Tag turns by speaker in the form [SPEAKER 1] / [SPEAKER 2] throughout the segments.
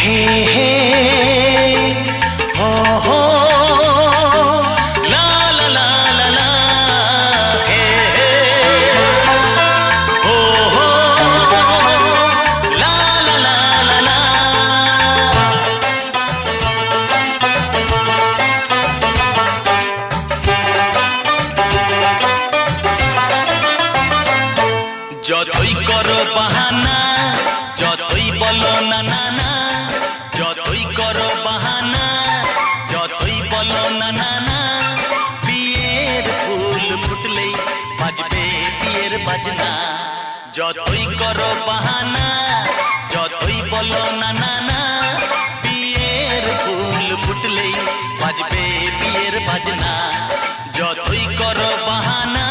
[SPEAKER 1] हे हे हो हो ला ला ला ला ला हे हे हो हो ला ला ला ला ला যতই করো বাহানা যতই বলো না না না যতই করো বাহানা যতই বলো না না না বিয়ের ফুল ফুটলেই বাজবে বিয়ের বাজনা যতই করো বাহানা যতই বলো না না না বিয়ের ফুল ফুটলেই বাজবে বিয়ের বাজনা যতই করো বাহানা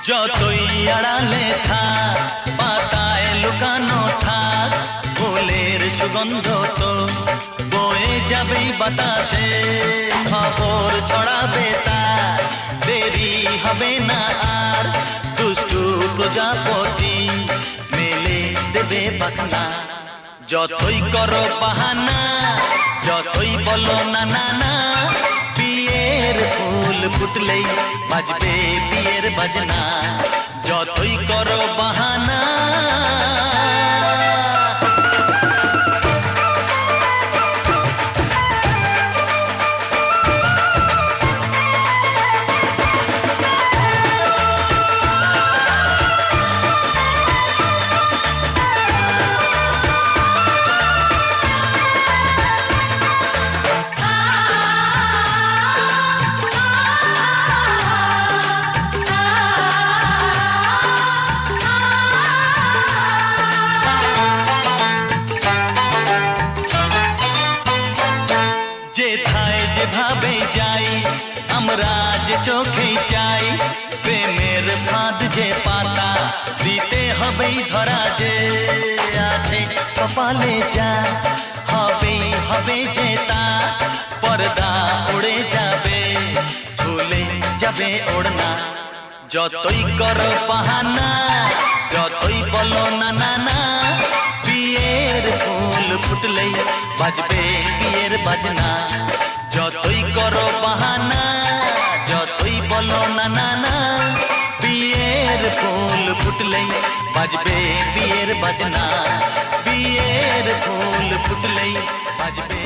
[SPEAKER 1] যতই আড়ালে থাক পাতায় লুকানো থাক ফুলের সুগন্ধ তো বয়ে যাবেই বাতাসে খবর ছড়াবে তার দেরি হবে না আর দুষ্টু প্রজাপতি মেলে দেবে পাখনা যতই করো বাহানা যতই বলো না না না বিয়ের ফুল ফুটলেই বাজবে বিয়ের বাজনা যতই করো বাহানা যেথায় যেভাবে যাই আমরা যে চোখেই চাই প্রেমের ফাঁদ যে পাতা দিতে হবেই ধরা যে আছে কপালে যা হবেই হবে যে তা পর্দা উড়ে যাবে ভুলে যাবে ওড়না যতই করো বাহানা যতই বলো না না না বিয়ের ফুল ফুটলেই বাজবে বিয়ের বাজনা যতই করো বাহানা যতই বলো না না না বিয়ের ফুল ফুটলেই বাজবে বিয়ের বাজনা বিয়ের ফুল ফুটলেই বাজবে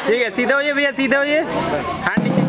[SPEAKER 2] ठीक है सीधे होइए भैया सीधे होइए हाथ नीचे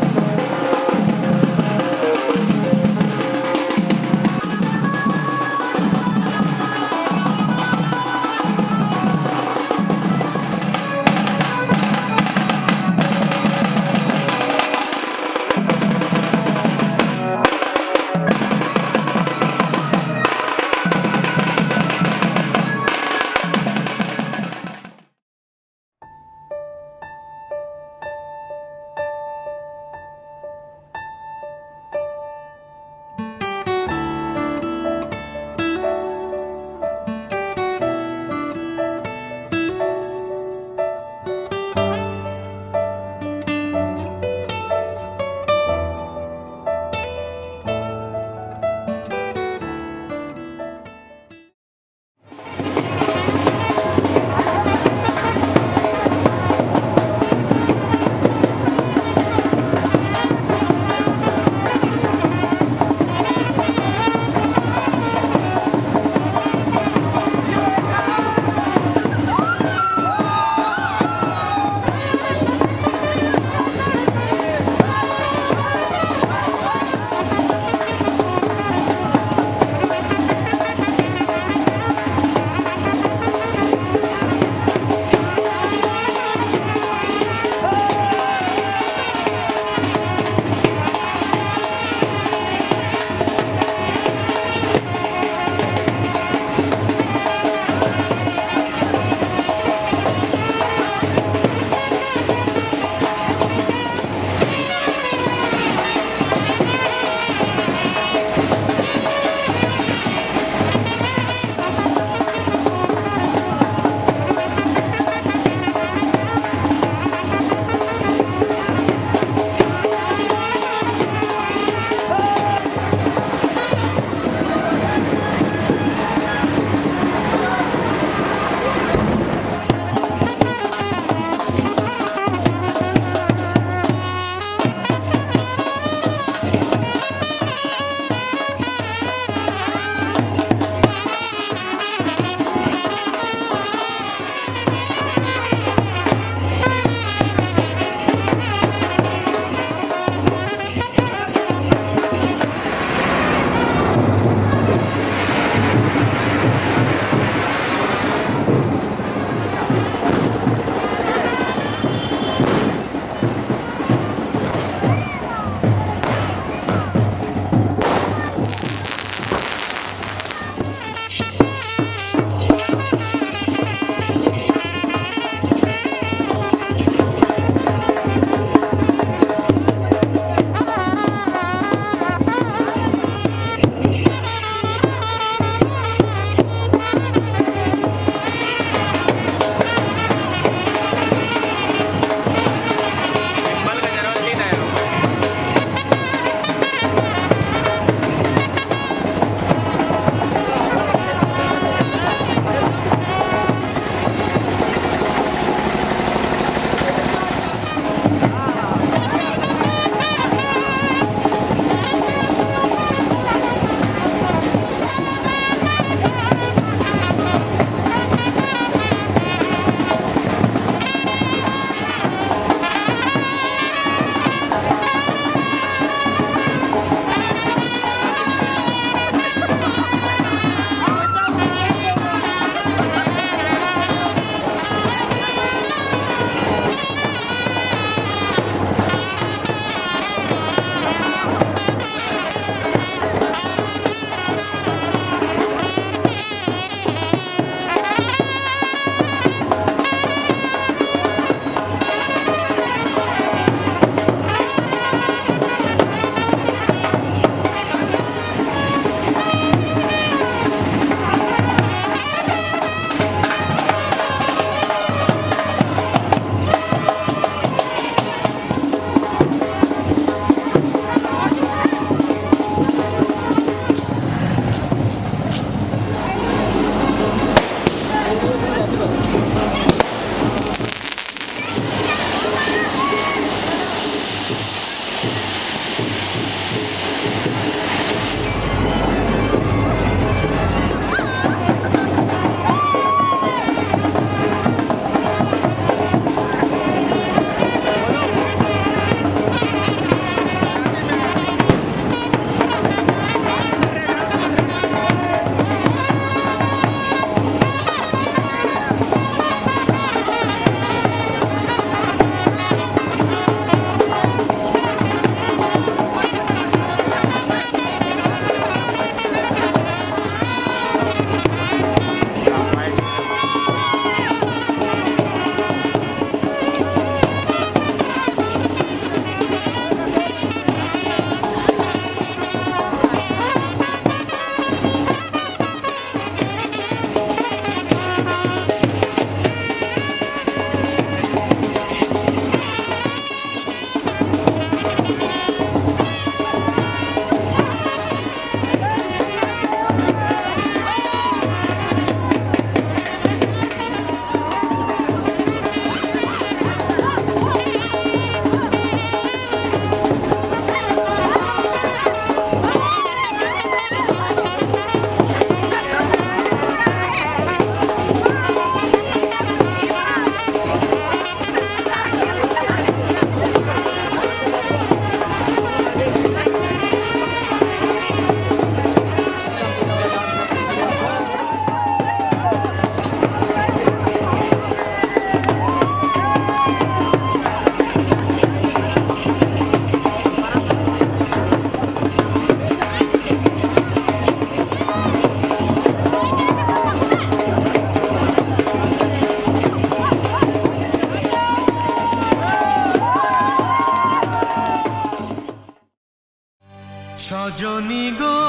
[SPEAKER 1] রজনী গো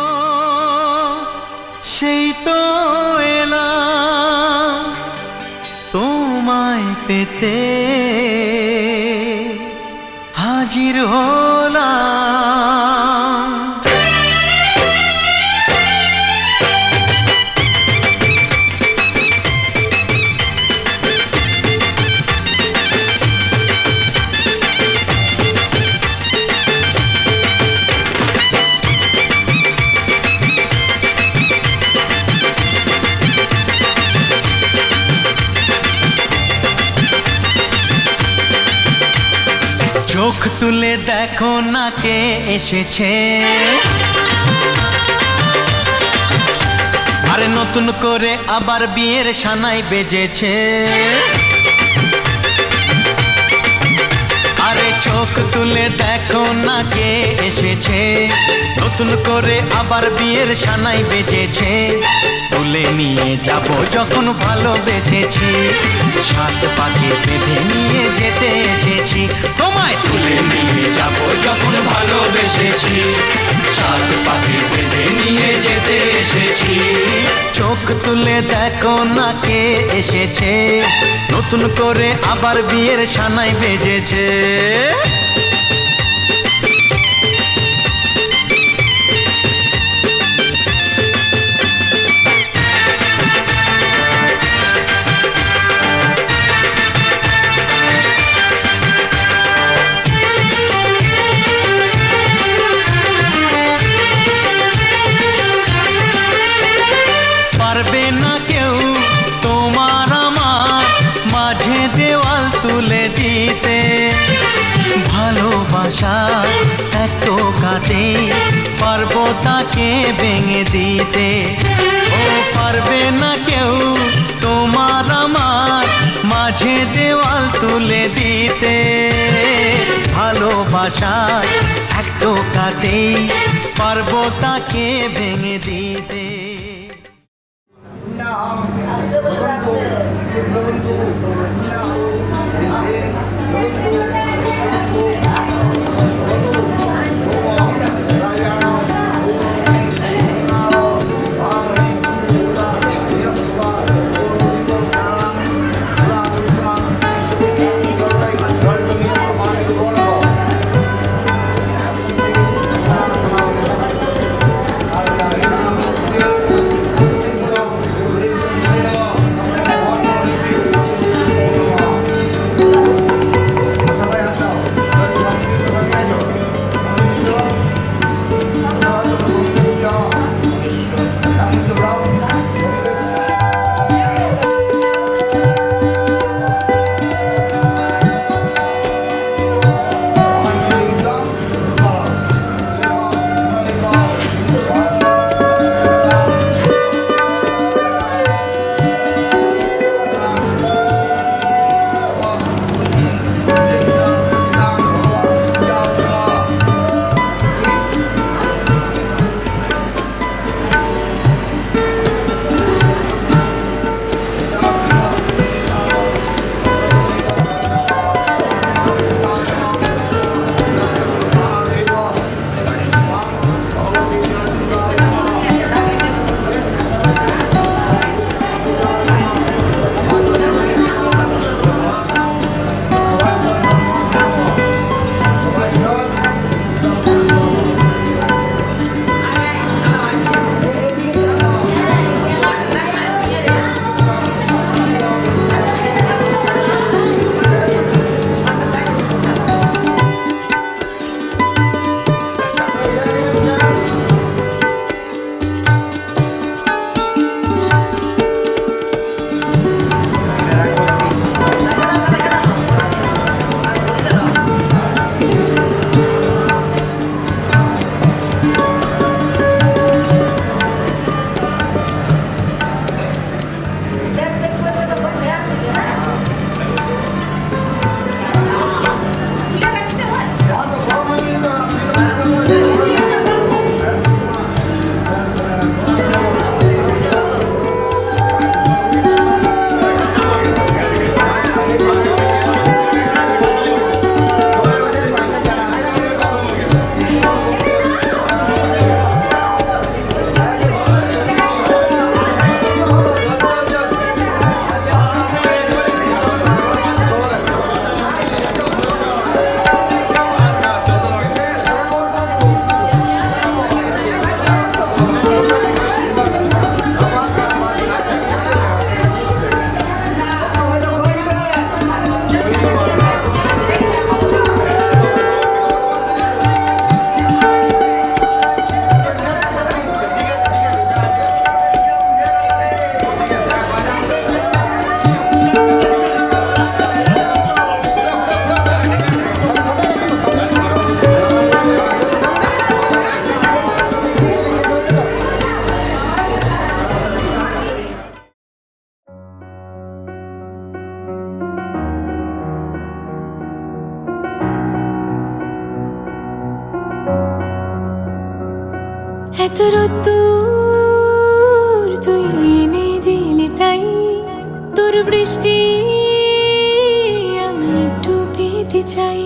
[SPEAKER 1] সেই তো এলাম তোমায় পেতে হাজির হলাম। চোখ তুলে দেখো না কে এসেছে, আরে নতুন করে আবার বিয়ের সানাই বেজেছে। আরে চোখ তুলে দেখো না কে এসেছে, নতুন করে আবার বিয়ের সানাই বেজেছে। তুলে নিয়ে যাব যখন ভালোবেসেছি, সাত পাকে বেঁধে নিয়ে যেতে এসেছি। তোমায় তুলে নিয়ে যাব যখন ভালোবেসেছি, সাত পাকে বেঁধে নিয়ে যেতে এসেছি। চোখ তুলে দেখো না কে এসেছে, নতুন করে আবার বিয়ের সানাই বেজেছে। পারবে না কেউ তোমার আমার মাঝে দেওয়াল তুলে দিতে, ভালোবাসা এত কাটে পারবো তাকে ভেঙে দিতে। ও পারবে না কেউ তোমার আমার মাঝে দেওয়াল তুলে দিতে, ভালোবাসা এত কাটে পারবো তাকে ভেঙে দিতে।
[SPEAKER 3] এত রোদ্দুর তুই এনে দিলি তাই তোর বৃষ্টি আমি একটু পেতে চাই।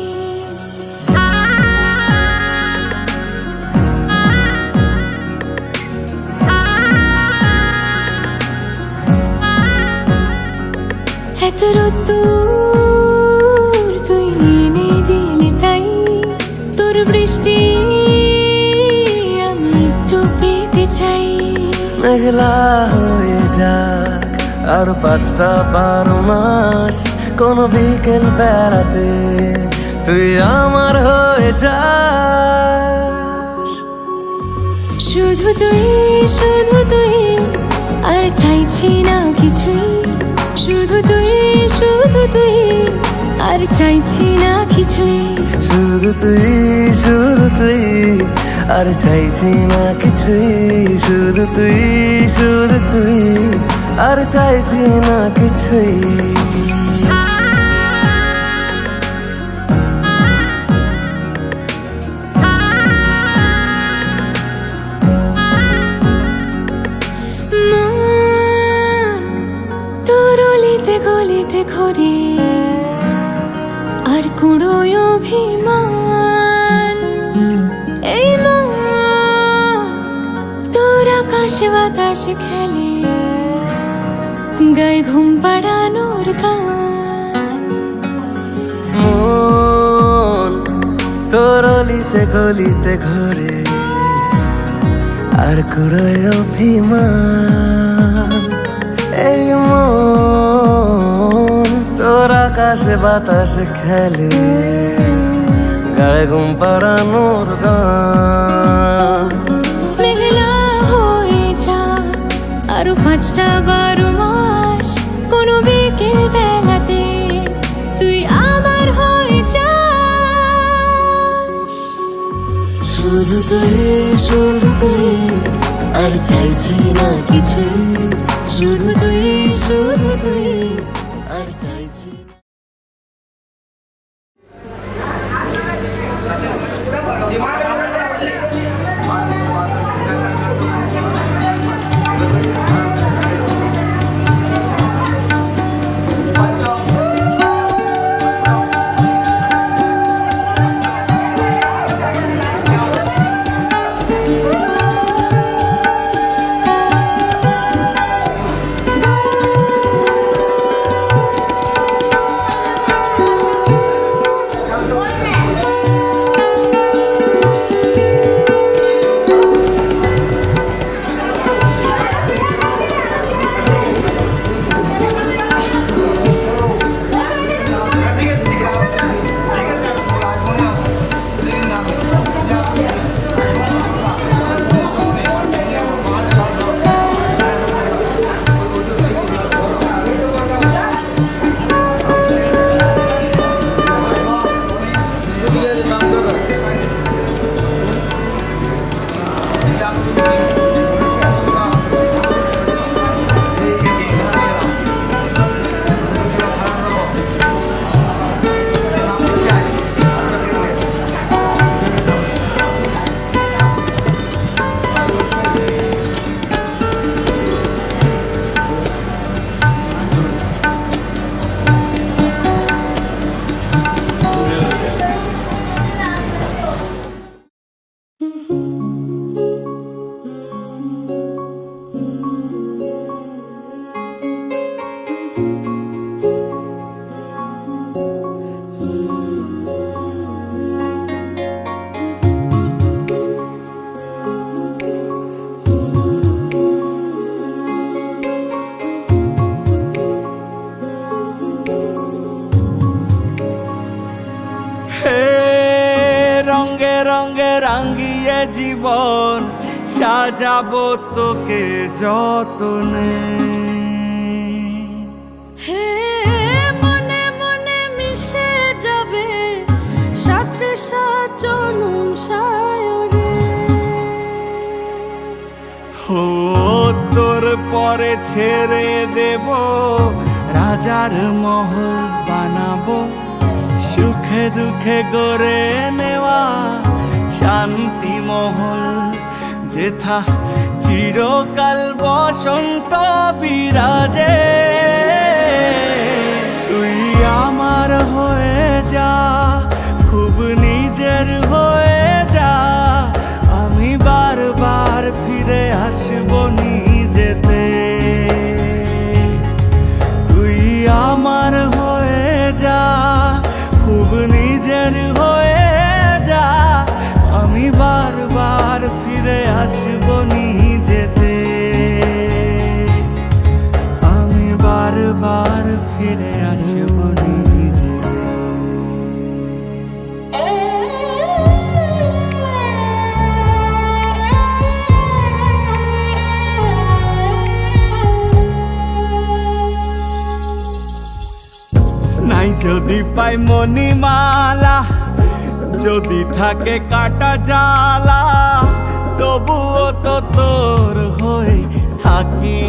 [SPEAKER 3] এত রোদ্দুর তুই এনে দিলি তাই তোর বৃষ্টি আমি একটু পেতে চাই।
[SPEAKER 4] মেঘলা হয়ে যাক আর 5টা-12 মাস, কোন বিকেল বেড়াতে তুই আমার হয়ে যাস।
[SPEAKER 3] শুধু তুই আর চাইছি না কিছুই, শুধু তুই আর চাইছি না কিছুই।
[SPEAKER 4] শুধু তুই আর চাইছি না কিছুই, শুধু তুই আর চাইছি না কিছুই।
[SPEAKER 3] তোর অলিতে গলিতে ঘরে আর কুড়োয় অভিমান, এই মন তোর আকাশে বাতাসে খেলে গায়ে ঘুম পাড়ানোর গান।
[SPEAKER 4] মন তোর অলিতে গলিতে ঘরে আর কুড়োয় অভিমান, এই মন তোর আকাশে বাতাসে খেলে গায়ে ঘুম পাড়ানোর গান।
[SPEAKER 3] মেঘলা হয়ে যা আরো 5টা-12 মাস, কোনো বিকেল বেলাতে তুই আমার হয়ে যাস।
[SPEAKER 4] শুধু তুই আর চাইছি না কিছুই, শুধু তুই আর চাইছি না।
[SPEAKER 5] রঙে রঙে রাঙিয়ে জীবন সাজাবো তোকে যতনে।
[SPEAKER 3] হে মনে মনে মিশে যাবে সাথে সাজনুম সায়রে।
[SPEAKER 5] ও তোর পরে ছেড়ে দেব রাজার মহল বানাবো, সুখে দুঃখে গড়ে নেওয়া শান্তি মহল যেথা চিরকাল বসন্ত বিরাজে। তুই আমার হয়ে যা, খুব নিজের হয়ে যা, আমি বারবার ফিরে আসবো নিজেতে। তুই আমার হয়ে যা, খুব নিজের হয়ে যা, আমি বারবার ফিরে আসবো নিজেতে। আমি বারবার ফিরে আসবো নিজেতে। নাই যদি পাই মণিমালা, যদি থাকে কাটা জালা, তবুও তো তোর হয়ে থাকি।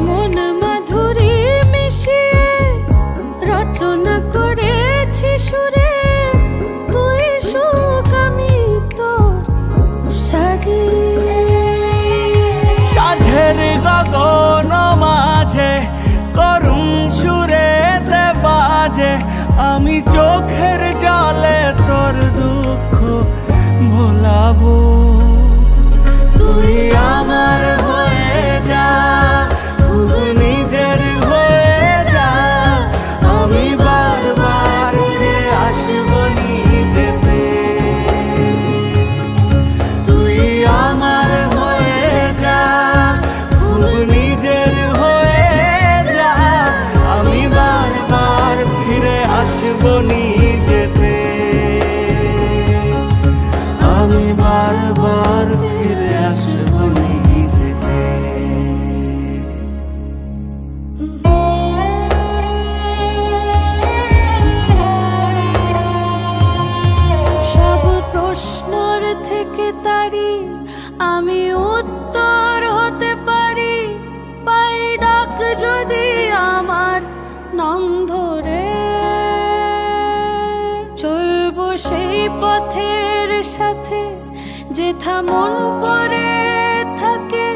[SPEAKER 3] মন মাধুরী মিশিয়ে রচনা করেছি সুরে, তুই সুখ আমি তোর সারি।
[SPEAKER 5] সাঝের গগন মাঝে করুণ সুরেতে বাজে, আমি চোখের জলে তোর দুঃখ ভোলাবো। তুই আমার হয়ে যা, খুব নিজের হয়ে যা, আমি বারবার ফিরে আসবো নিজেতে। তুই আমার হয়ে যা, খুব নিজের হয়ে যা, আমি বারবার ফিরে আসবো নিজেতে। আমি বারবার ফিরে আসবো নিজেতে।
[SPEAKER 3] সব প্রশ্নর থেকে তারি আমি উত্তর হতে পারি, পাই ডাক যদি আমার নাম ধরে। চলবো সেই পথের সাথে যেথা মন পড়ে থাকে,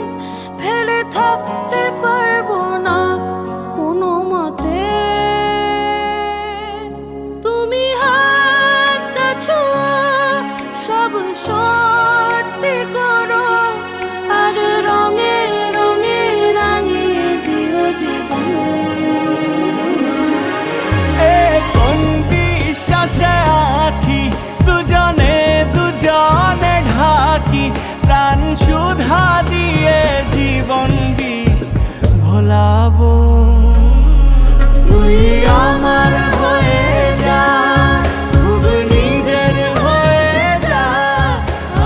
[SPEAKER 3] ফেলে থাকতে পারবো না কোনো মতে। তুমি হাতটা ছোঁয়া, সব সত্যি করো, আর রঙে রঙে রাঙিয়ে দিও জীবন।
[SPEAKER 5] এ কোন বিশ্বাসে আঁখি, দুজনে দুজনে ঢাকি, প্রাণ সুধা দিয়ে জীবন বিষ ভোলাবো। তুই আমার হয়ে যা, খুব নিজের হয়ে যা,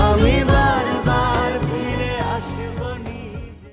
[SPEAKER 5] আমি বারবার ফিরে আসবো নিজে।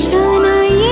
[SPEAKER 3] শানাই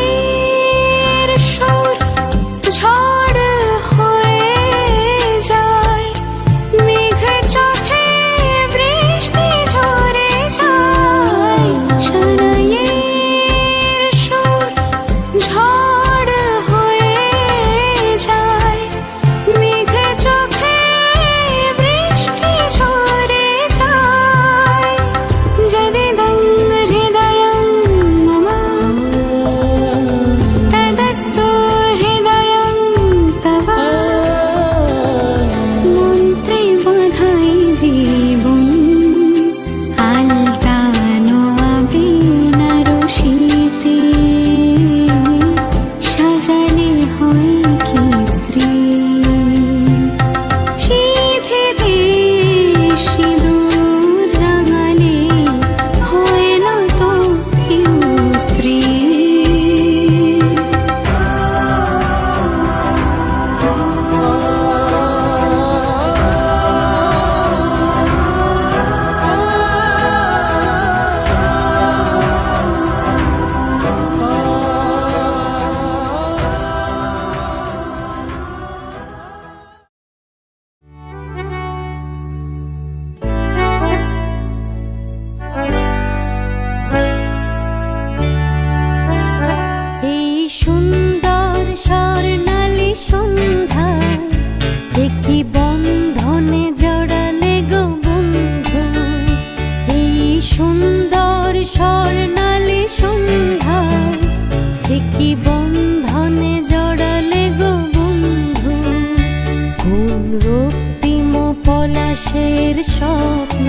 [SPEAKER 3] কিসের স্বপ্ন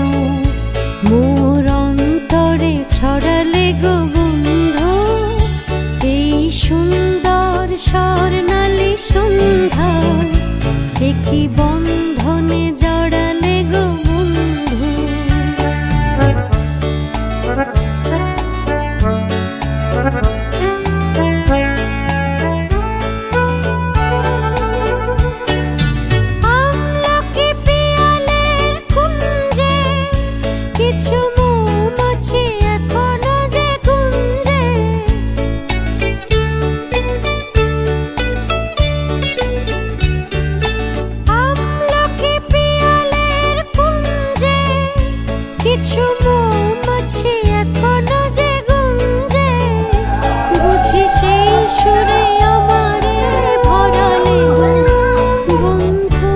[SPEAKER 3] মোর অন্তরে ছড়ালে গো বন্ধু এই সুন্দর স্বর্ণালী সন্ধ্যা একই বন্ধনে জড়ালে গো বন্ধু। আমলকি পিয়ালের কুঞ্জে কিছু মৌমাছি এখনো যে গুঞ্জে আমলকি পিয়ালের কুঞ্জে কিছু মৌমাছি এখনো যে গুঞ্জে বুঝি সেই সুরে আমারে ভরালে গো বন্ধু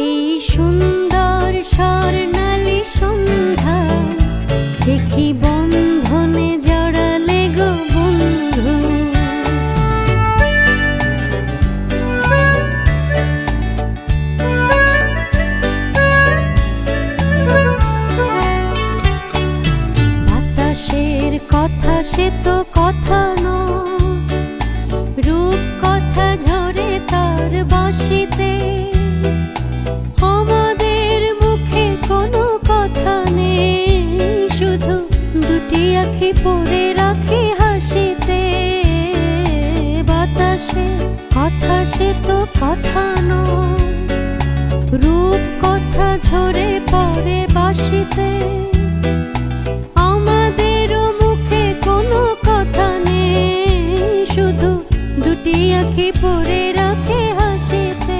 [SPEAKER 3] এই সুন্দর স্বর্ণালী সন্ধ্যা একই বন্ধনে জড়ালে গো বন্ধু। বাতাসের কথা সে তো কথা নয় রূপ কথা ঝরে তার বাঁশিতে আমাদের মুখে কোনো কথা নেই শুধু দুটি আঁখি পড়ে রাখি হাসিতে বাতাসের কথা সে তো কথা নয় রূপ কথা ঝরে পড়ে বাঁশিতে আমাদেরও মুখে কোনো কথা নেই শুধু দুটি আঁখি পড়ে রাখে হাসিতে।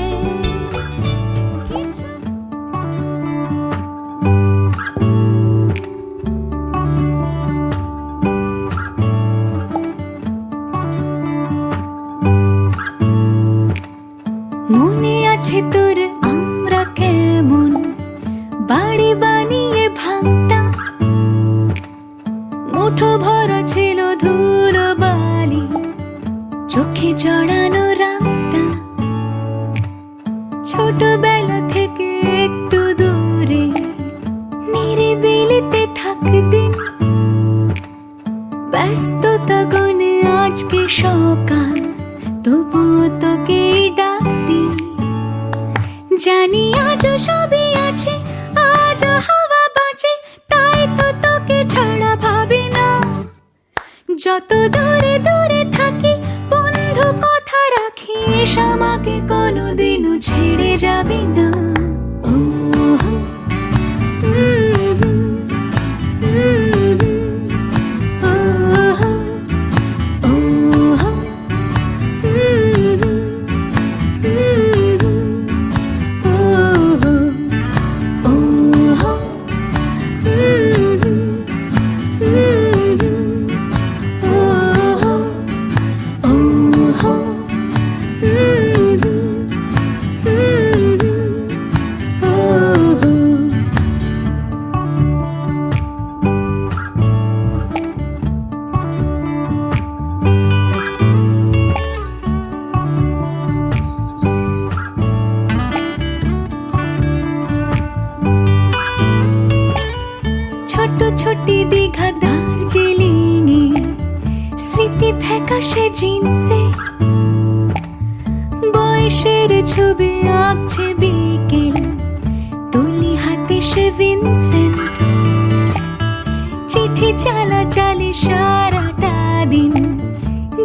[SPEAKER 3] মনে আছে তোর আমরা কেমন বাড়ি বানিয়ে ভাঙতাম মুঠো ভরা ছিল ধুলো বালি চোখে জড়ানো রাখতাম ছোটবেলা থেকে একটু দূরে নিরিবিলিতে থাকদিন ব্যস্ততা গনে আজকে সকাল তবুও তোকে ডাকতি জানি আজও সবই আছে আজও হাওয়া বাঁচে তাই তো তোকে ছাড়া ভাবি না যত দূরে দূরে থাকি বন্ধু কথা রাখিস আমাকে কোনোদিনও ছেড়ে যাবি না। ছোট ছোটি দীঘা দার্জিলিংয়ে স্মৃতি ফ্যাকাশে জিন্সে বয়সের ছবি আঁকছে বিকেল তুলি হাতে সে ভিনসেন্ট চিঠি চালাচালি সারাটা দিন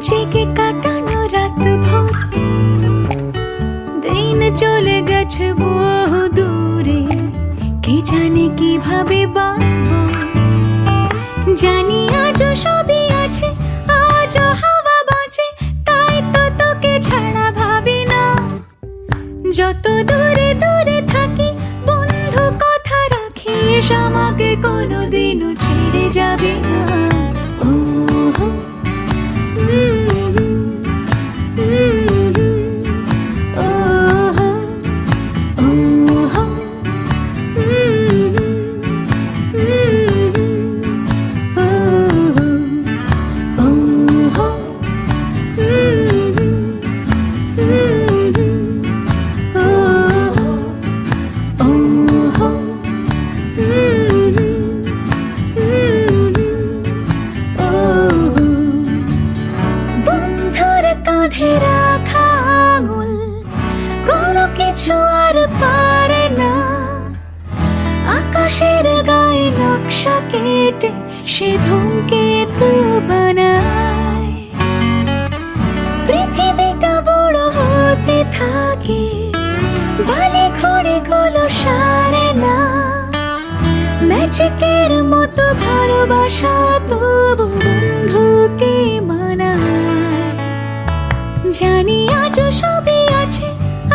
[SPEAKER 3] জেগে কাটানো রাত ভোর দিন চলে গেছে বহু দূরে কে জানে কিভাবে বাঁচবো জানি আজও সবই আছে আজও হাওয়া বাঁচে তাই তো তোকে ছাড়া ভাবি না যত দূরে দূরে থাকি বন্ধু কথা রাখিস আমাকে কোনোদিনও ছেড়ে যাবে না। কিছু আর পারে না, আকাশের গায়ে নকশা কেটে সে ধূমকেতু বানায়। পৃথিবীটা বড় হতে থাকে, বালি ঘড়ি গুলো সারে না। ম্যাজিকের মতো ভালোবাসা তবু বন্ধুকে মানায়। জানি আজও সবই আছে,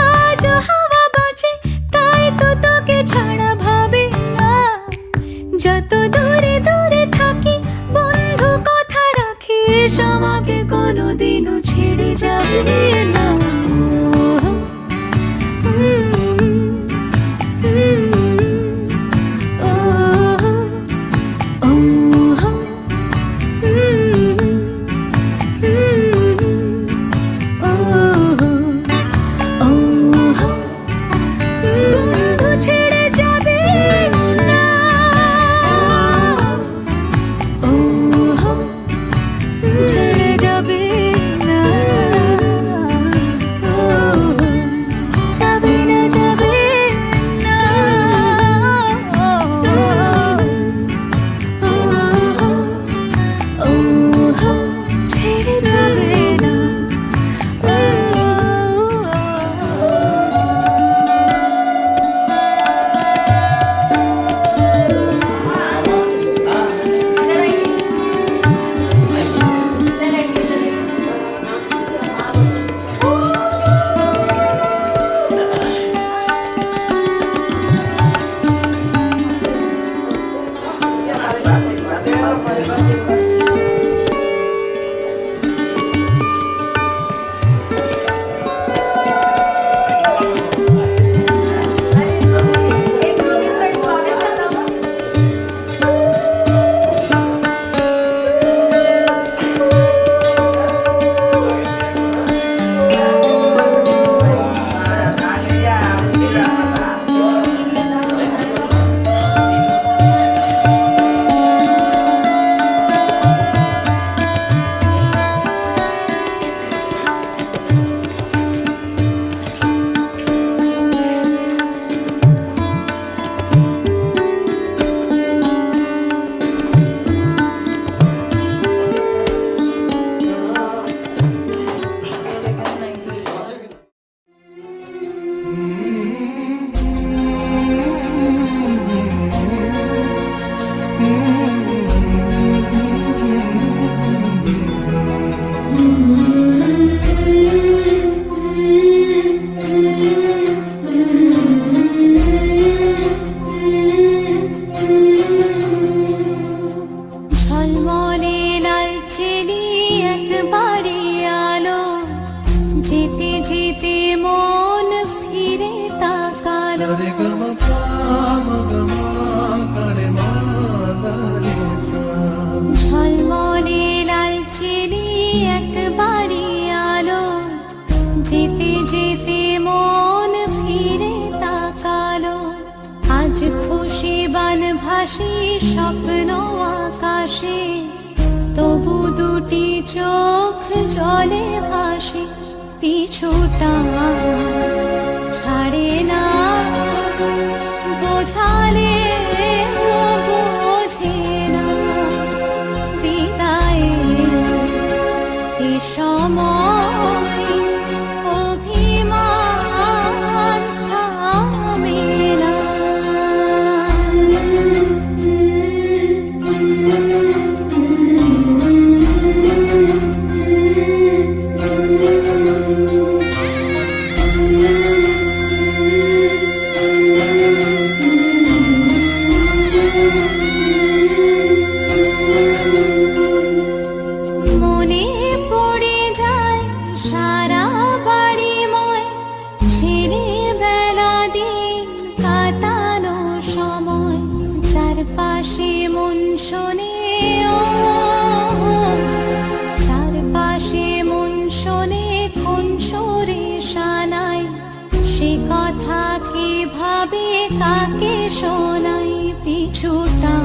[SPEAKER 3] আজও হাওয়া বাজে, তাই তো তোকে ছাড়া ভাবি না। যত দূরে দূরে থাকি বন্ধু কথা রাখিস, আমাকে কোনোদিনও ছেড়ে যাবে না। বন্ধু ছেড়ে যাবে না, ছেড়ে যাবে না, যাবে না, যাবে না, ছেড়ে যাবে না। ঝলমলে লালচেলি একবারে আলো, যেতে যেতে মন ফিরে তাকালো। ঝলমলে লালচেলি একবারে আলো, যেতে যেতে মন ফিরে তাকালো। আজ খুশি বানভাসি স্বপ্ন আকাশে, তবু দুটি চোখ জলে ভাসে। পিছুটা ছাড়ে না, বোঝালে বোঝে না। বিদায়ে সময় অভিমান থামে না। মনে পড়ে যায় সারা বাড়িময়, ছেলেবেলা দিন কাটানো সময়। চারপাশে মন শোনে, চারপাশে মন শোনে কোন সুরে শানাই। সে কথা কে ভাবে, কাকে শোনাই। পিছুটা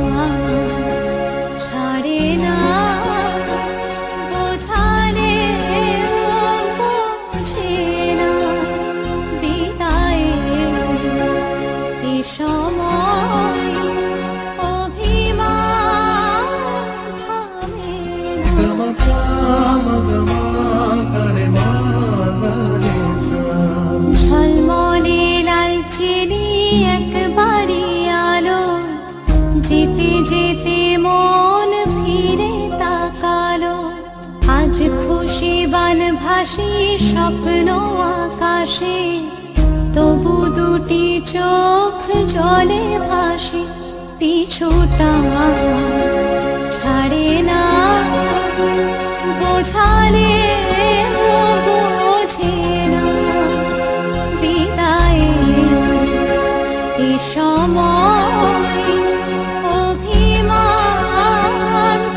[SPEAKER 3] ছাড়ে না, বোঝালে বোঝে না। বিদায়ে হাসি স্বপ্ন আকাশে, তবু দুটি চোখ জলে ভাসে, পিছুটা ছাড়ে না, বোঝালে বোঝে না, বিদায়ের এ সময় অভিমান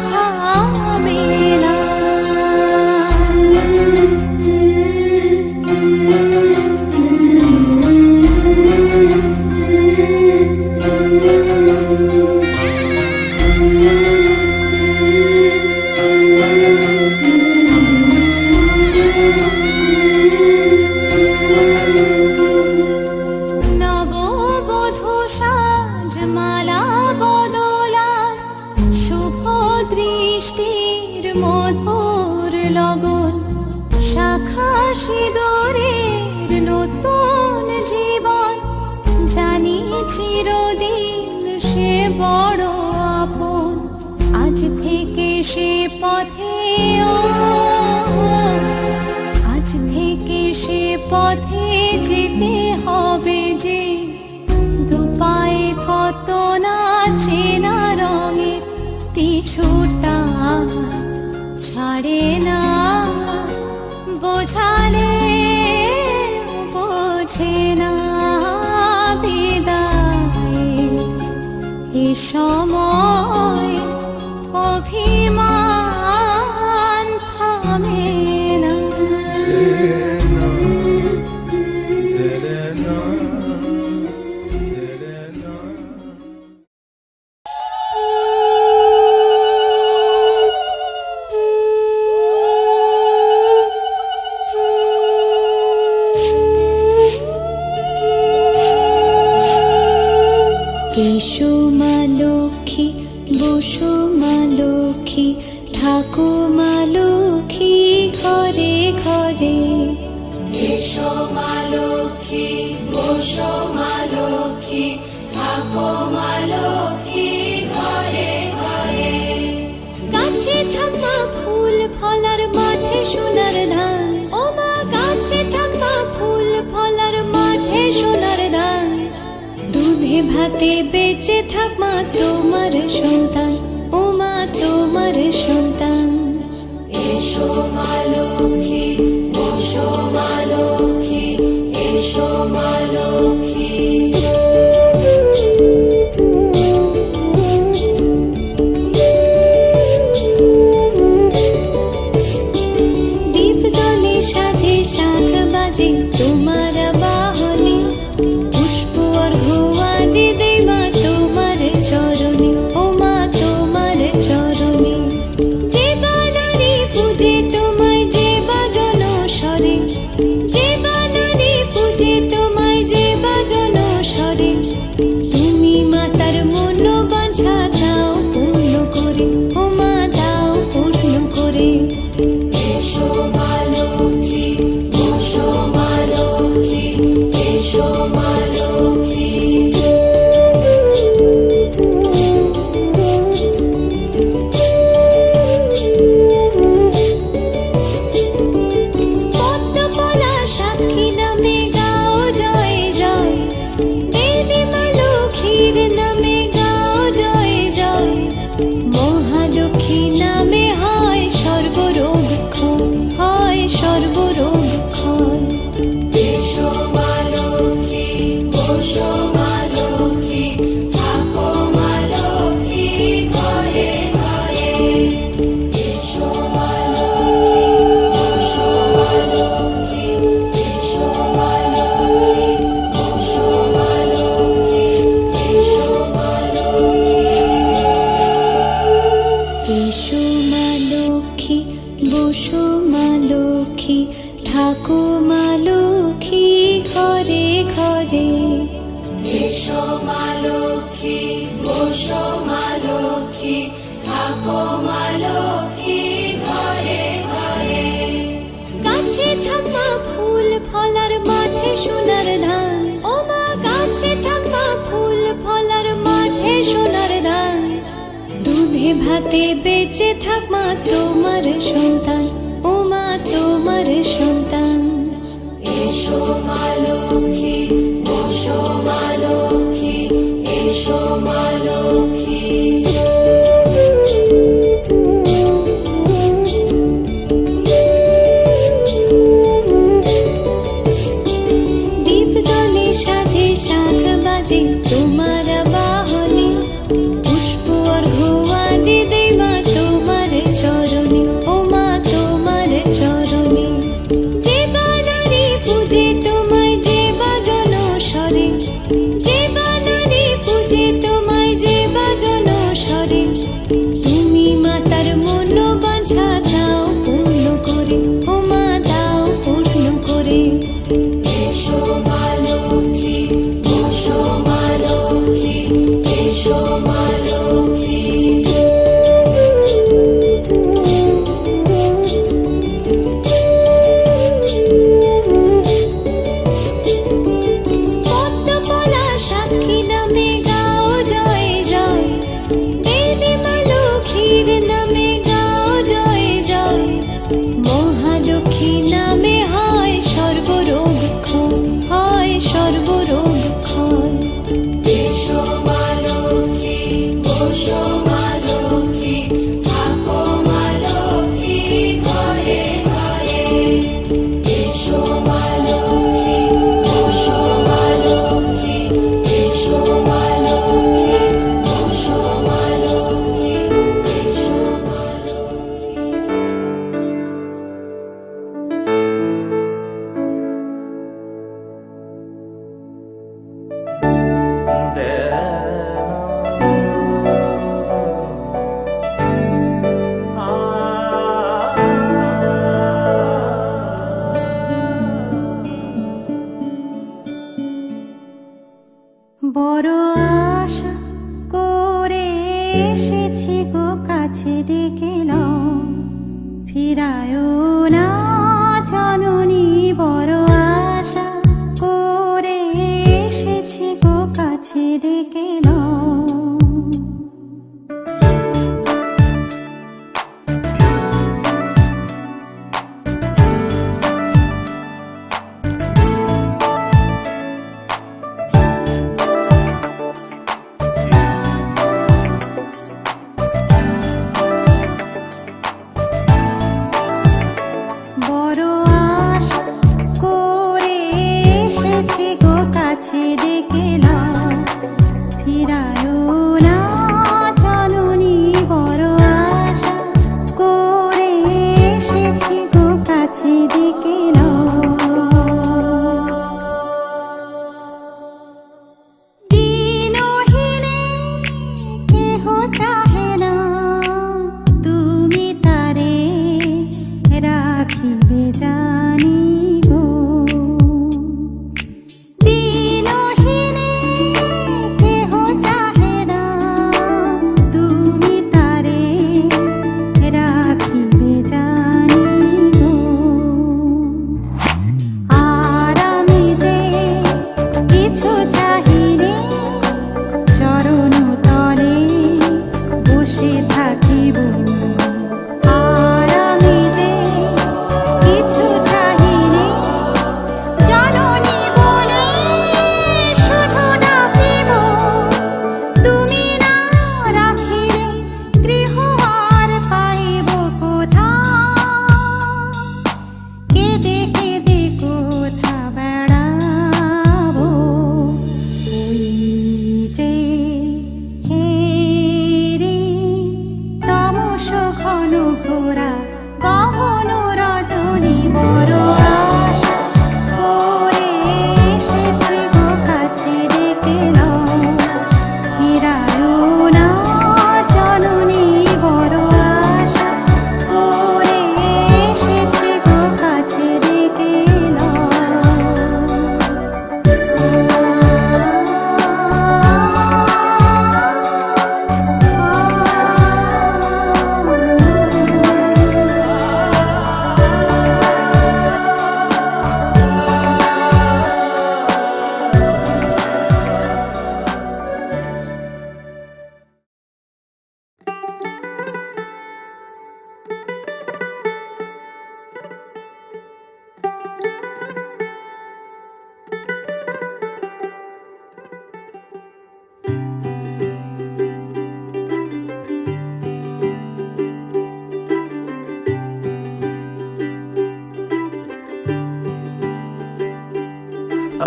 [SPEAKER 3] থামে না। নববধূ সাজমালা বদলায়, শুভ দৃষ্টির মধুর লগন, শাখা সিঁদুরের নতুন জীবন, জানি চিরদিন সে বড় আপন। আজ থেকে সে পথে আজ থেকে সে পথে যেতে হবে যে, দুপায়ে কত না চেনা রঙে, পিছুটা ছাড়ে না, বোঝালে বোঝে না, বিদায়ের এ সময় অভিমান থামে না। এসো মা লক্ষ্মী, বসো মা লক্ষ্মী, থাকো মা লক্ষ্মী ঘরে ঘরে। এসো মা লক্ষ্মী, বসো মা লক্ষ্মী, থাকো মা লক্ষ্মী ঘরে ঘরে। গাছে থাকা ফুল ফলার মাঠে সোনার ধান, ও মা গাছে থাকা ফুল ফলার মাঠে সোনার ধান, দুধে ভাতে বেঁচে থাক মা তোমার সন্তান, ও মা তোমার সন্তান। এসো মা লক্ষ্মী, বসো মা লক্ষ্মী, এসো মা লক্ষ্মী। দীপ জলে সাজে শাখ বাজে তোমার বাহনে, পুষ্প অর্ঘ্য আদি দেই মা তোমার চরণে, ও মা তোমার চরণে। যে বানারে পূজে তোমায় যে বাজন স্বরে, যে বানারে পূজে তোমায় যে বাজন স্বরে, তুমি মাতার মন বাঞ্ছা দাও পূর্ণ করে, ও মা দাও পূর্ণ করে। এসো মা লক্ষ্মী, বসো মা লক্ষ্মী, এসো মা লক্ষ্মী। পদ্মপলা সাক্ষী নামে গাও জয় জয়, দেবী মা লক্ষ্মীর নামে গাও জয় জয়, মহালক্ষ্মী নামে হয় সর্বরোগ ক্ষয়, হয় সর্বরোগ ক্ষয়। এসো মা লক্ষ্মী, বসো মা লক্ষ্মী, থাকো মা লক্ষ্মী ঘরে ঘরে। এসো মা লক্ষ্মী, বসো মা লক্ষ্মী, এসো মা লক্ষ্মী, বসো মা লক্ষ্মী, এসো মা লক্ষ্মী। এসো মা লক্ষ্মী, বসো মা লক্ষ্মী, থাকো মা লক্ষ্মী ঘরে ঘরে। এসো মা লক্ষ্মী, বসো মা লক্ষ্মী, থাকো মা লক্ষ্মী ঘরে ঘরে। গাছে থাকা ফুল ফলার মাঠে সোনার ধান, ও মা গাছে থাকা ফুল ফলার মাঠে সোনার ধান, দুধে ভাতে বেঁচে থাক মা তোমার সন্তান, ও মা তোমার সন্তান।
[SPEAKER 4] এসো মা লক্ষ্মী, বসো মা লক্ষ্মী, এসো মা লক্ষ্মী।
[SPEAKER 3] দীপ জ্বলে সাজে শাখ বাজে তোমার বাহনে, পুষ্প অর্ঘ্য আদি দেই মা তোমার চরণে, ও মা তোমার চরণে। যে বানারে পূজে তোমায় যে বাজন স্বরে, যে বানারে পূজে তোমায় যে বাজন স্বরে, তুমি মাতার মনোবাঞ্ছা দাও পূর্ণ করে, ও মা দাও পূর্ণ করে।
[SPEAKER 4] এসো মা লক্ষ্মী, বসো মা লক্ষ্মী, এসো মা লক্ষ্মী।
[SPEAKER 3] পদ্মপলা সাক্ষী নামে গাও জয় জয়, দেবী মা লক্ষ্মীর নামে গাও জয় জয়। মহালক্ষ্মী নামে হয় সর্বরোগ ক্ষয়, হয় সর্বরোগ ক্ষয়।
[SPEAKER 4] এসো মা লক্ষ্মী, বসো মা লক্ষ্মী, থাকো মা লক্ষ্মী ঘরে ঘরে। এসো মা লক্ষ্মী, বসো মা লক্ষ্মী, এসো মা লক্ষ্মী, বসো মা লক্ষ্মী, এসো মা লক্ষ্মী।
[SPEAKER 3] বড় আশা করে এসেছি গো কাছে ডেকে নাও, ফিরায় না জননী। বড় আশা করে এসেছি গো কাছে ডেকে নাও। বড় আশা করে এসেছি গো কাছে ডেকে নাও, ফিরায় না জননী। বড় আশা করে এসেছি গো কাছে ডেকে নাও। দিনহীনে কেহ চাহে না, তুমি তারে রাখিবে জানি গো। দিনহীনে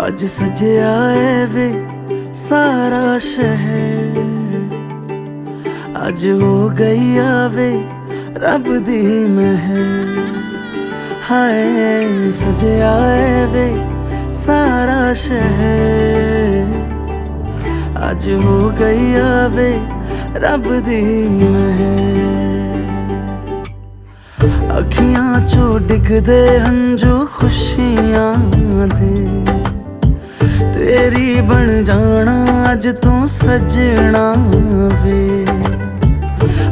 [SPEAKER 6] आज सजया है वे सारा शहर, आज हो गई आवे रब दी महर। हाय सजया है वे सारा शहर, आज हो गई आवे रब दी महर। अखियां चो डिगदे हंजू खुशियां दे, तेरी बन जाना अज तू सजना वे।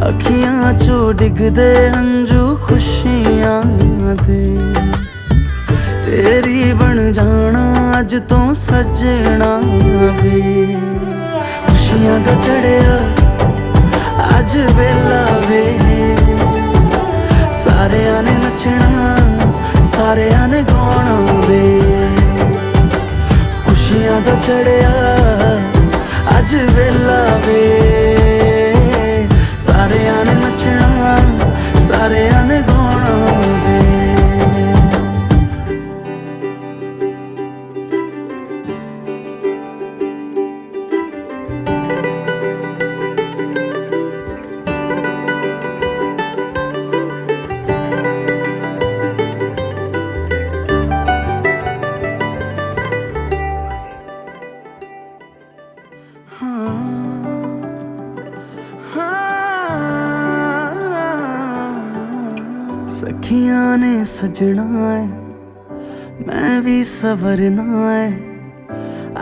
[SPEAKER 6] अखियां चो डिगदे हंजू खुशियां दे, तेरी बन जाना अज तू सजना वे। खुशियां दा चढ़िया अज वेला वे, सारेयां ने नचना सारेयां ने गाना वे। खुशियां दा चढ़िया अज वेला वे, सारेयां ने नचना सारेयां ने गाना वे। सखियां ने सजना है मैं भी सवरना है,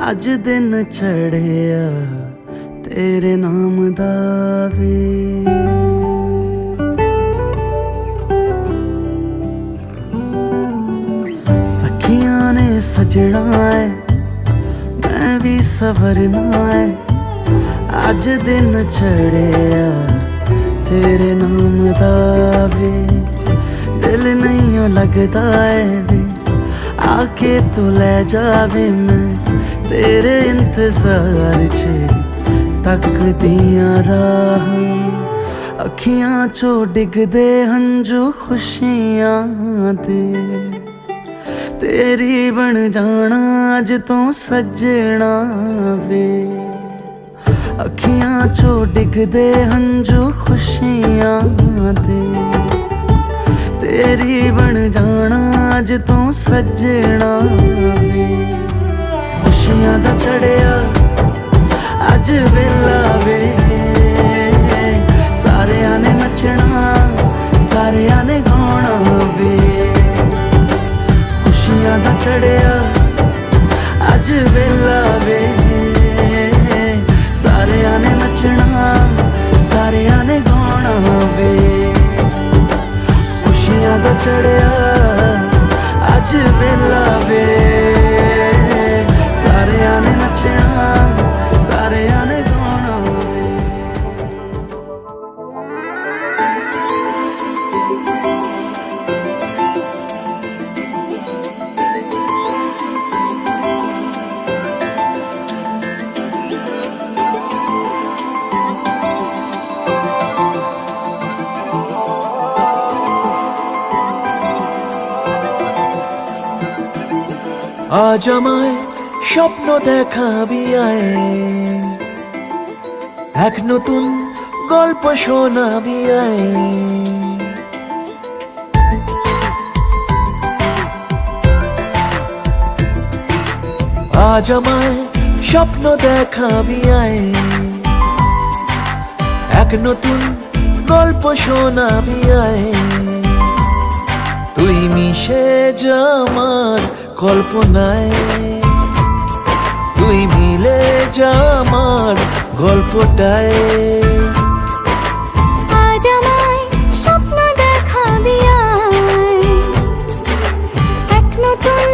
[SPEAKER 6] अज दिन चढ़िया तेरे नाम दा वे। सखियां ने सजना है मैं भी सवरना है, अज दिन चढ़िया तेरे नाम दा वे। दिल नहीं लगता है वे आके तू ले जावे, मैं तेरे इंतजार च तक दिया राह। अखियां चो डिगदे हंजू खुशियां दे, तेरी बन जाना अज तू सजना वे। अखियां चो डिगदे हंजू खुशियां दे, तेरी बन जाना अज तू सजना वे। खुशियां दा चढ़िया अज वेला वे, सारेयां ने नचना सारेयां ने गाना वे। खुशियां दा चढ़िया अज वेला वे, सारेयां ने नचना सारेयां ने गाना वे। खुशियां दा चढ़िया अज वेला वे, सारेयां ने नचना सारेयां ने गाना वे।
[SPEAKER 5] আজ আমায় স্বপ্ন দেখাবি আয়, এক নতুন গল্প শোনাবি আয়। আজ আমায় স্বপ্ন দেখাবি আয়, এক নতুন গল্প শোনাবি আয়। তুই মিশে যা আমার কল্পনায়, তুই মিলে যা আমার গল্পটায়।
[SPEAKER 3] আজ আমায় স্বপ্ন দেখাবি আয়, এক নতুন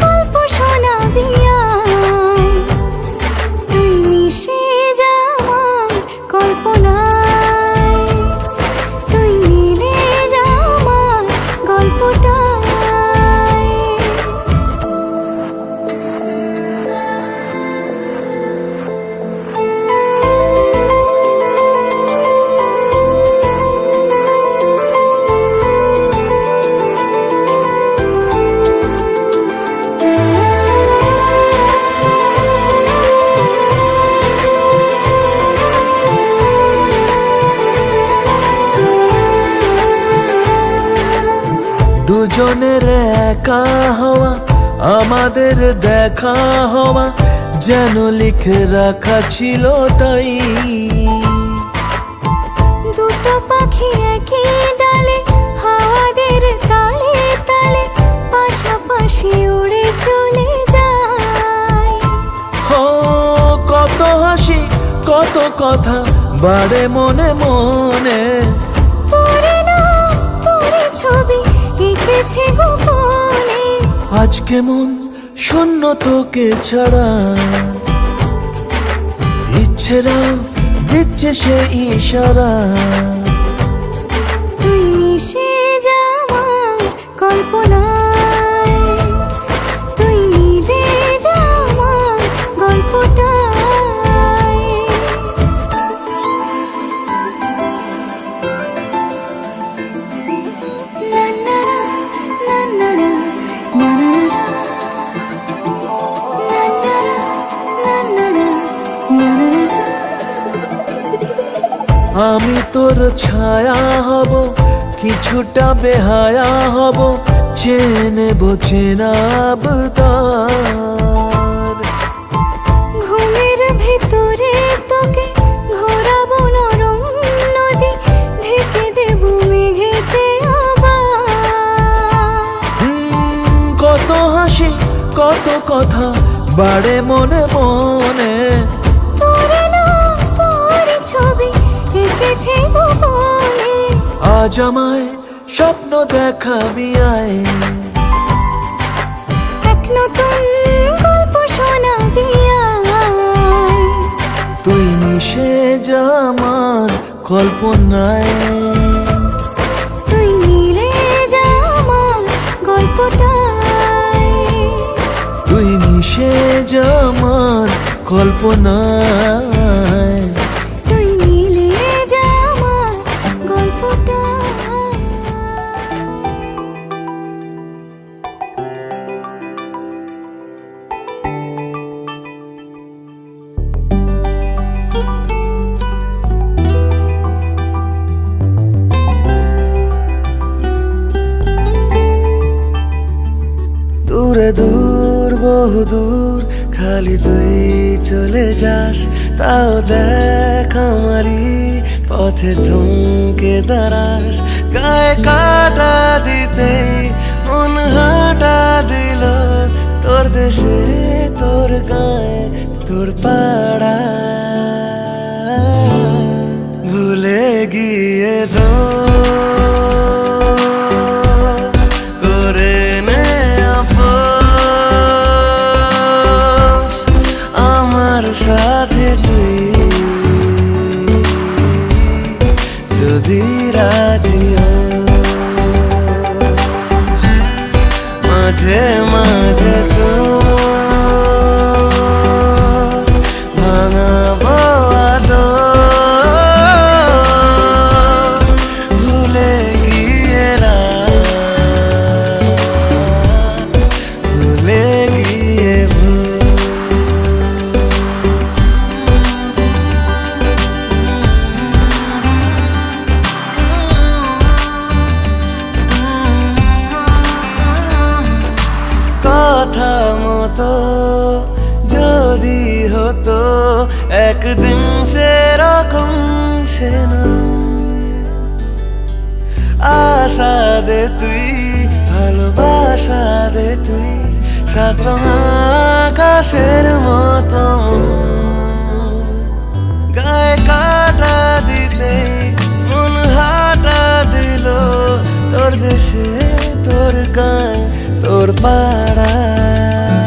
[SPEAKER 3] গল্প শোনাবি আয়। তুই মিশে যা আমার কল্পনায়, তুই মিলে যা আমার গল্পটায়।
[SPEAKER 5] দুজনের একা হওয়া, আমাদের দেখা হওয়া যেন লিখে রাখা ছিল তাই।
[SPEAKER 3] দুটো পাখি একই ডালে, হাওয়াদের তালে তালে পাশাপাশি উড়ে চলে যায়।
[SPEAKER 5] ও কত হাসি কত কথা বাড়ে মনে মনে,
[SPEAKER 3] তোরে না তোরে ছবি এঁকেছে গোপনে।
[SPEAKER 5] আজ কেমন শূন্য তোকে ছাড়া, ইচ্ছেরা দিচ্ছে সে ইশারা।
[SPEAKER 3] তুই মিশে যা আমার কল্পনায়, তুই মিলে যা আমার গল্পটায়। না না না না না না না না না না না।
[SPEAKER 5] আমি তোর ছায়া হব, কিছুটা বেহায়া হব, চেনেব চেনাব তার।
[SPEAKER 3] ঘুমের ভেতরে তোকে ঘোরাবো নরম নদী, ঢেকে দেব মেঘেতে আবার।
[SPEAKER 5] কত হাসি কত কথা বাড়ে মনে মনে,
[SPEAKER 3] তোরে না তোর ছবি এঁকেছে গোপনে।
[SPEAKER 5] আজ আমায় স্বপ্ন দেখাবি আয়,
[SPEAKER 3] এক নতুন গল্প শোনাবি আয়।
[SPEAKER 5] তুই মিশে যা আমার কল্পনায়,
[SPEAKER 3] তুই মিলে যা আমার গল্পটায়।
[SPEAKER 5] তুই মিশে যা আমার কল্পনায়।
[SPEAKER 3] তুই মিলে যা আমার গল্পটায়।
[SPEAKER 6] দূরে দূর বহু দূর খালি তুই চলে যাস, তাও দেখ আমারই পথে থমকে দাঁড়াস। গায়ে কাটা দিতেই মন হাঁটা দিল, তোর দেশে তোর গায়ে তোর পাড়া। ভুলে গিয়ে দোষ করে নে আপোষ, আমার সাথে তুই যদি রাজি হোস। মাঝে মাঝে তো ভাঙাবো আদর, ভুলে গিয়ে রাত, ভুলে গিয়ে ভোর। কথা মতো যদি হতো একদিন সেরকম সে আশা দে তুই, ভালোবাসা দে তুই, সাত রঙ আকাশের মতো। গায়ে কাটা দিতে মন হাঁটা দিল, তোর দেশে তোর গায়ে তোর পাড়ায়।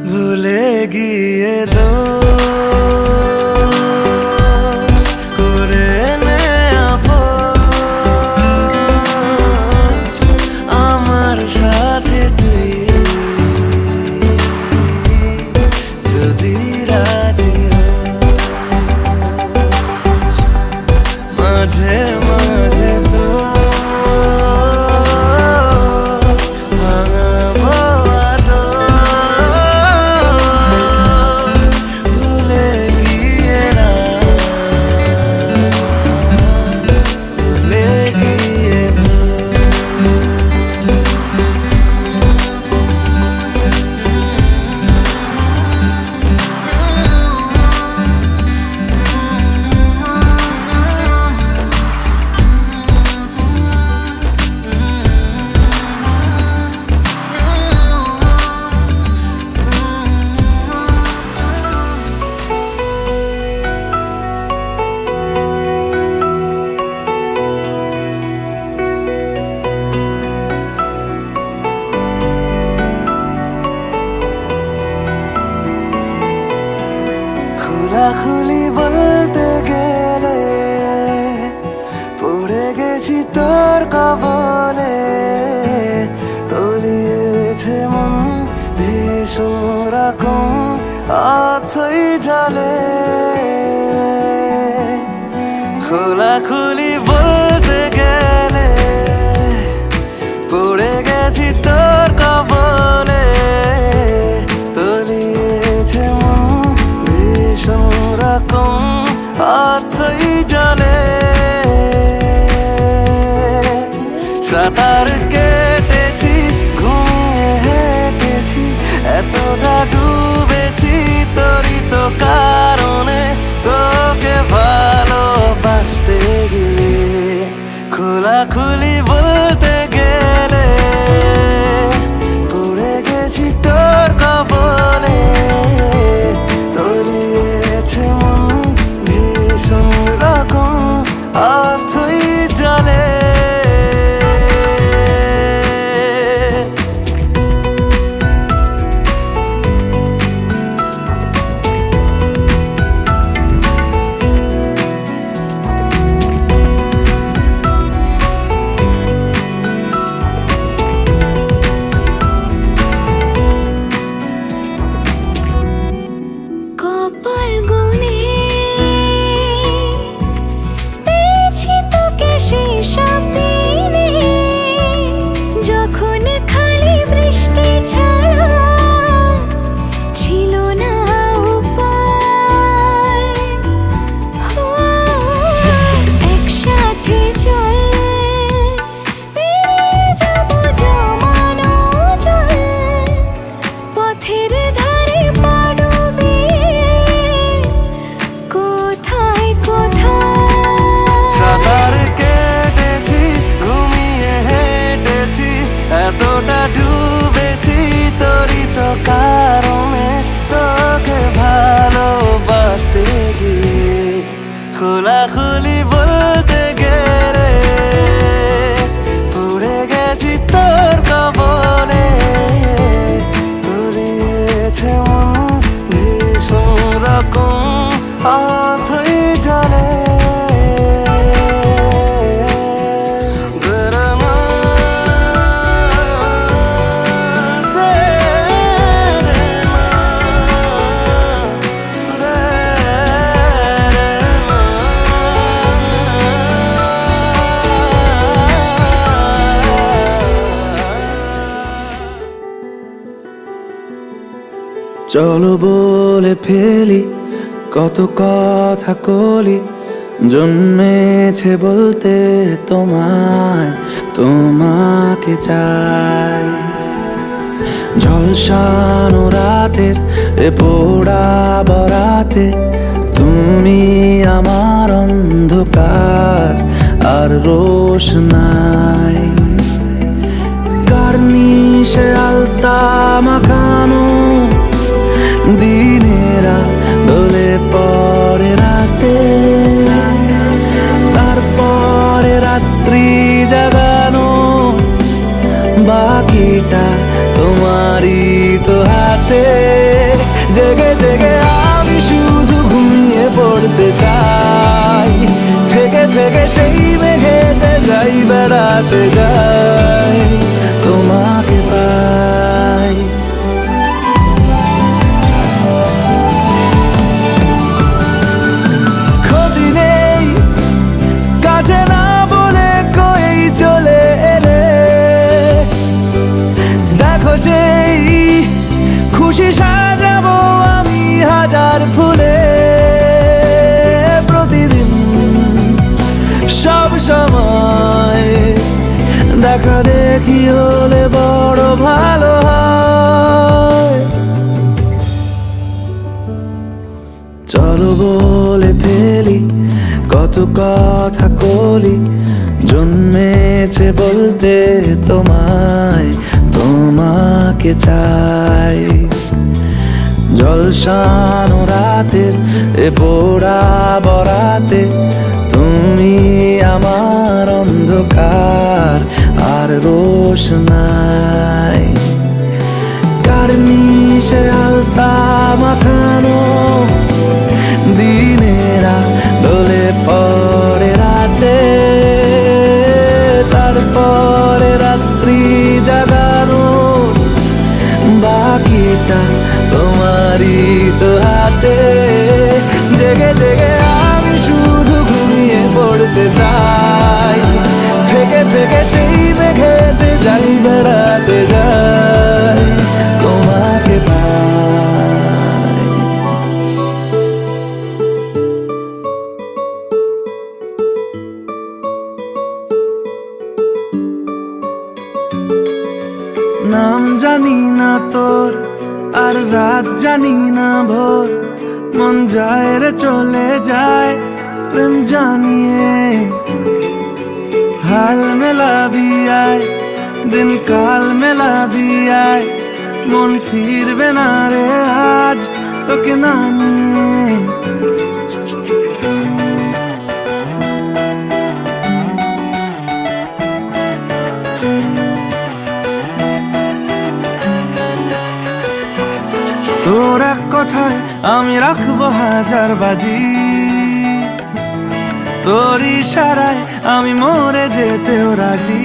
[SPEAKER 6] ভুলে গিয়ে দোষ করে নে আপোষ, আমার সাথে তুই
[SPEAKER 5] খোলাখুলি বলতে গেলে পড়ে গেছি তোর কবলে, তলিয়েছে মন ভীষণ রকম অথই জলে। খোলাখুলি বলতে গেলে পড়ে গেছি তোর কবলে, তলিয়েছে মন ভীষণ রকম অথই জলে। সাঁতার কেটেছি, ঘুমিয়ে হেঁটেছি, এতটা ডুবেছি তোরই তো কারণে, তোকে ভালোবাসতে গিয়ে। খোলাখুলি বলতে গেলে পড়ে গেছি তোর কবলে, তলিয়েছে মন ভীষণ রকম অথই জলে।
[SPEAKER 3] কপাল গুনে পেয়েছি তোকে সেই সব দিনে, যখন খালি বৃষ্টি ছাড়া ছিল না উপায়। একসাথে চল পেরিয়ে যাব জমানো জল, পথের ধারে পা ডুবিয়ে কোথায় কোথায়।
[SPEAKER 5] সাঁতার কেটেছি, ঘুমিয়ে হেঁটেছি, এতটা ডুবেছি তোরই তো কারণে, তোকে ভালোবাসতে গিয়ে। খোলাখুলি বলতে গেলে পড়ে গেছি তোর কবলে, তলিয়েছে মন ভীষণ রকম অথই জলে। চলো বলে ফেলি কত কথা কলি, জন্মেছে বলতে তোমায়, তোমাকে চাই। ঝলসানো রাতের এ পোড়া বরাতে, তুমি আমার অন্ধকার আর রোশনাই। কার্নিশে আলতা মাখানো দিনেরা ডলে পরে রাতে, তারপরে রাত্রি জাগানো বাকিটা তোমারই তো হাতে। জেগে জেগে আমি শুধু ঘুমিয়ে পড়তে চাই, থেকে থেকে সেই মেঘেতে যাই বেড়াতে যাই, তোমাকে পাই। ক্ষতি নেই কাছে না বলে কই চলে এলে, দেখো সেই খুশি সাজাবো আমি হাজার ফুলে। প্রতিদিন সব সময় দেখা দেখি হলে বড় ভালো হয়। চলো বলে ফেলি কত কথা কলি, জন্মেছে বলতে তোমায়, তোমাকে চাই। জলসানো রাতের এ পোড়া বরাতে, তুমি আমার অন্ধকার আর রোশনাই। কার্নিশে আলতা মাখানো সেই মেঘেতে যাই বেড়াতে যাই তোমাকে পাই। নাম জানি না তোর আর রাত জানি না ভোর, মন যায় রে চলে যায় প্রেম জানিয়ে। হাল মেলাবি আয় দিন কাল মেলাবি আয়, মন ফিরবে না রে আজ তোকে না নিয়ে। তোর এক কথায় আমি রাখবো হাজার বাজি, তোর ইশারায় আমি মরে যেতেও রাজি।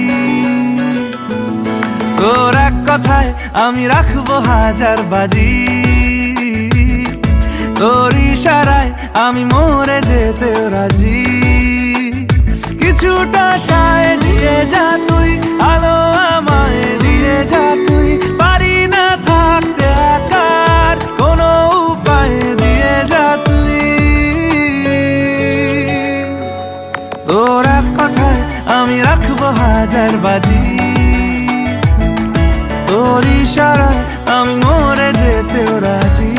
[SPEAKER 5] তোর এক কথায় আমি রাখবো হাজার বাজি, তোর ইশারায় আমি মরে যেতেও রাজি। কিছুটা সায় দিয়ে যা তুই, আলো আমায় দিয়ে যা তুই, পারি না থাকতে একার কোনো উপায় দিয়ে যা তুই। তোর এক কথায় আমি রাখবো হাজার বাজি, তোর ইশারায় আমি মরে যেতেও রাজি।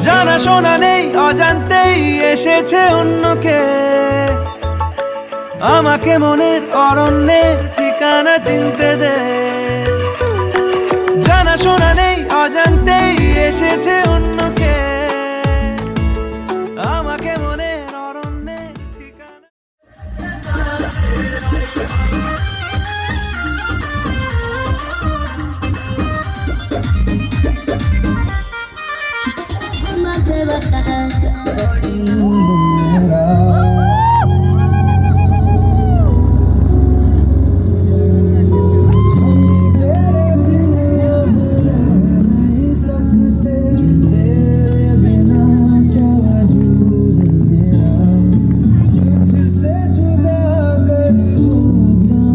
[SPEAKER 5] জানা শোনা নেই অজান্তেই এসেছে অন্যকে, আমাকে মনের অরণ্যের ঠিকানা চিনতে দে। জানা শোনা নেই অজান্তেই এসেছে অন্যকে, আমাকে মনের অরণ্যের ঠিকানা।
[SPEAKER 6] तुझसे जुदा कर हो जा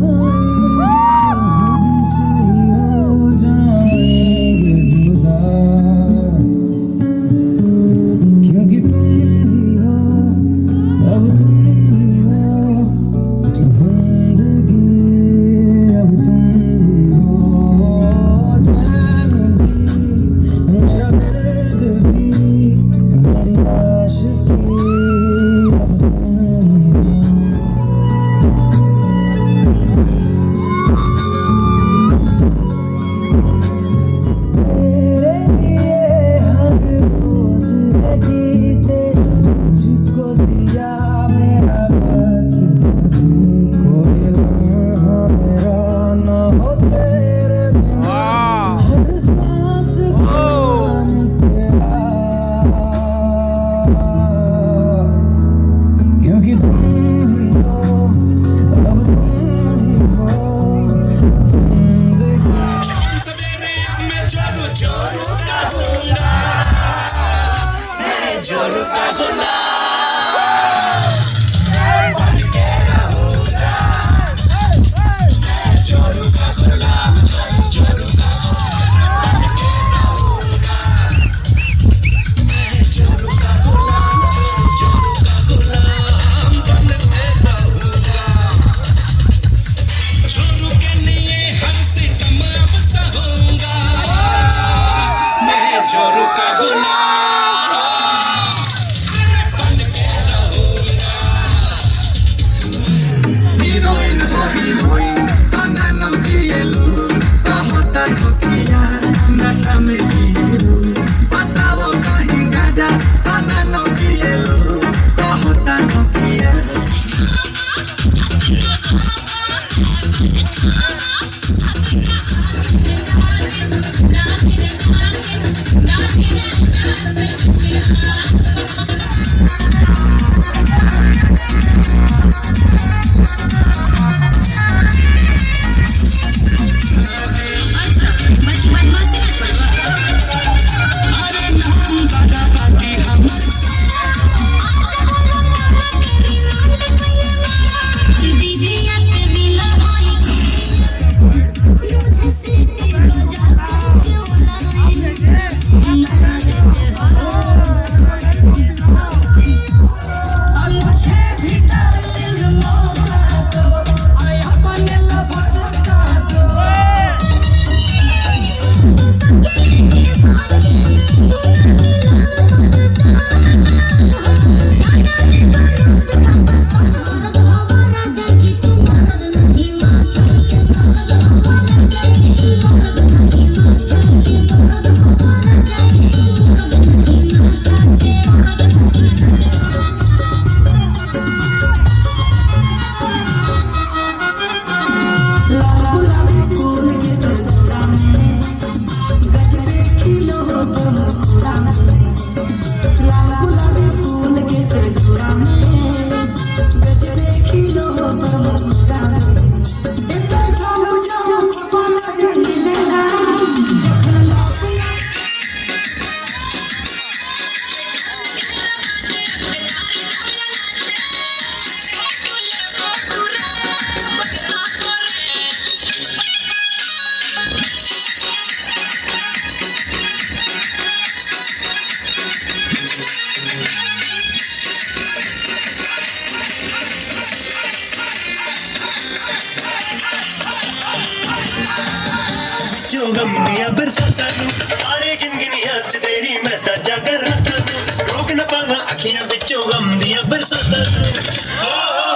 [SPEAKER 7] जो गम दिया बरसाता नू मारे गिनगिनिया च तेरी मैं ता जागर राता नू रोक न पावा अखियां विचों गम दिया बरसाता नू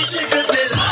[SPEAKER 7] इश्क तेरा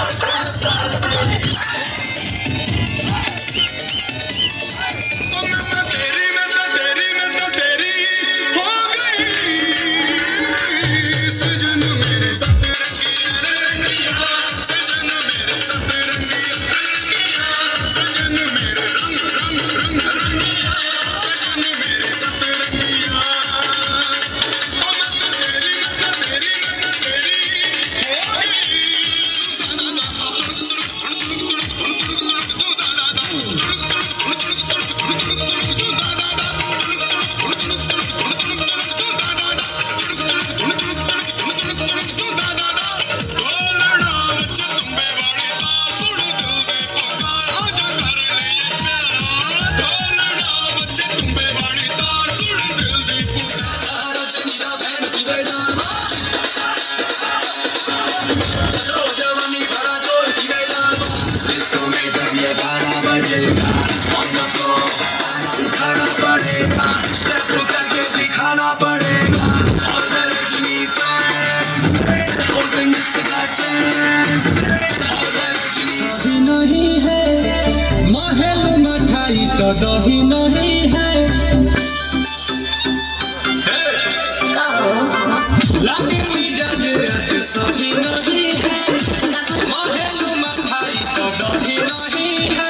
[SPEAKER 6] नहीं है महल मठाई तो दही नहीं है लागे मिजाज आज सही नहीं है महल मठाई तो दही नहीं है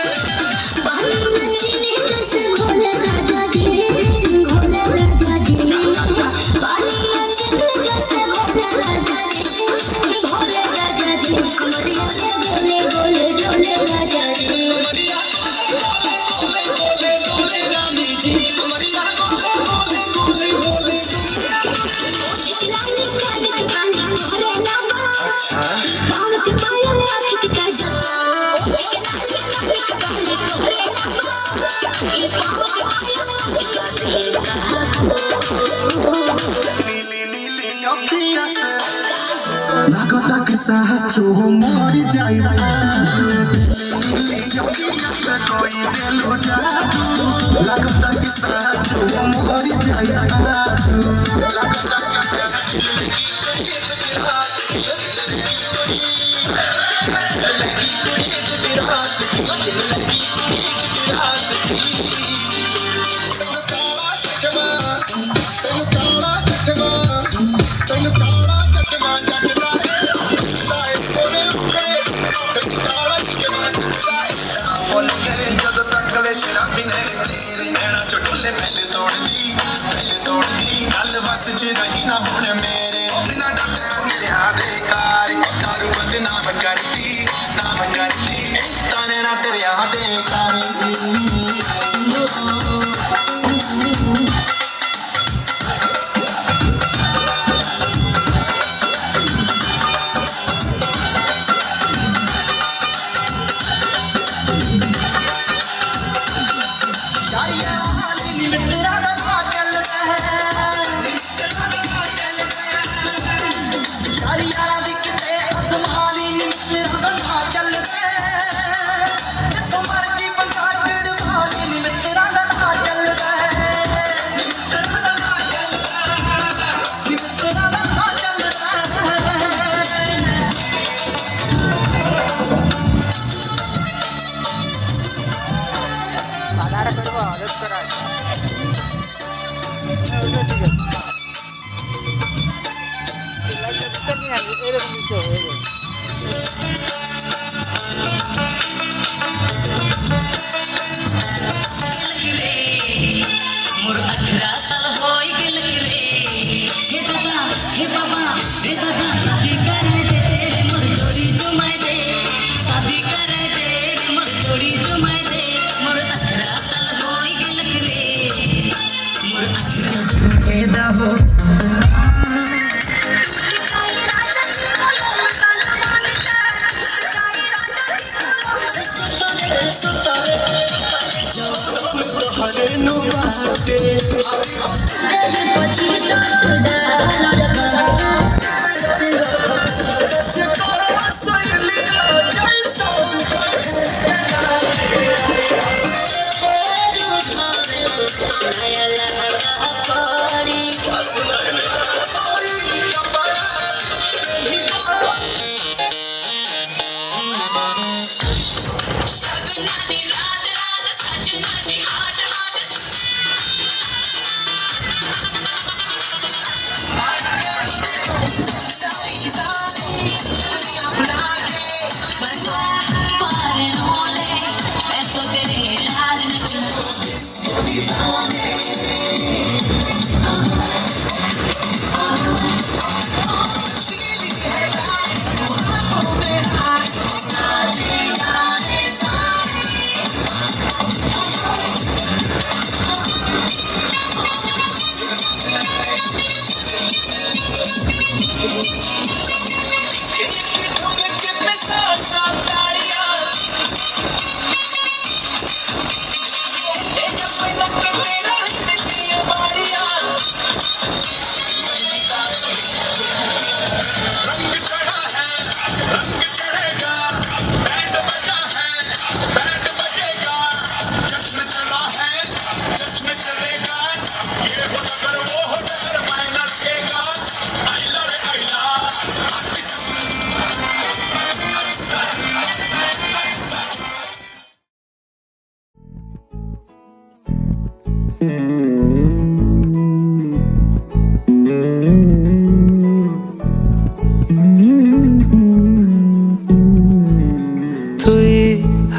[SPEAKER 7] लागता के साचो मर जाइबा कोई दिलो जादू लागता के साचो मर जाइबा नहीं ना
[SPEAKER 8] ਹੁਣ ਮੇਰੇ ਬਿਨਾ ਡਾਟੇ ਖੁੱਲਿਆ ਦੇ ਕਾਰ ਦਾਰੂ ਬਦਨਾਮ ਕਰਦੀ ਤਾਨੇ ਨਾ ਤੇਰਿਆ ਦੇ ਕਰਦੀ